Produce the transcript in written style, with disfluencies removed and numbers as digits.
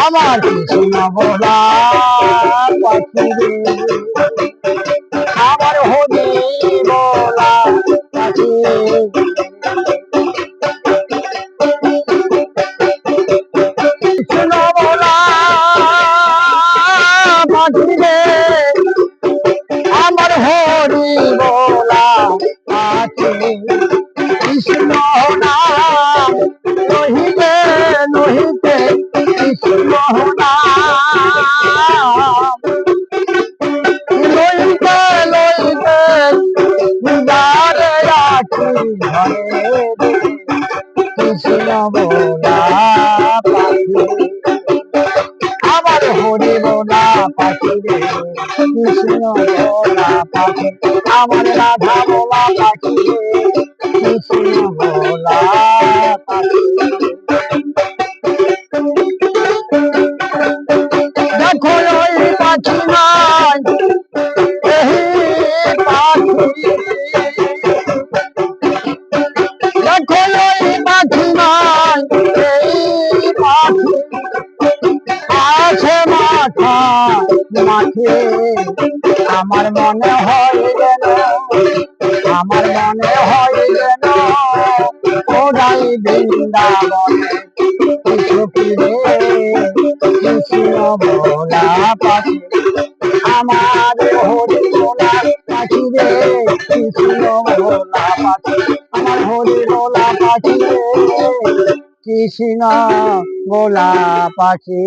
আমার কৃষ্ণ বলা পাখি রে, আমার হরি বলা পাখি, কৃষ্ণ বলা পাখি রে, আমার হরি বলা পাখি, কৃষ্ণ নাম নহিতে নহিতে, কৃষ্ণ নাম লইতে লইতে যারে রাখি ঘরে, কৃষ্ণ বলা পাখি, আমার হরি বলা পাখি রে, কৃষ্ণ বলা পাখি, আমার রাধা বলা পাখি রে, কৃষ্ণ বলা পাখি। দেখো ওই পাখি নাই এই পাখি, দেখো ওই পাখি নাই এই পাখি, আছে মাথা মাঠে, আমার মনে হয় যেন, আমার মনে হয় যেন ওরাই বৃন্দাবনে সখী রে, কৃষ্ণ বলা পাখি, আমার হরি বলা পাখি রে, কৃষ্ণ বলা পাখি, আমার হরি বলা পাখি রে, কৃষ্ণ বলা পাখি।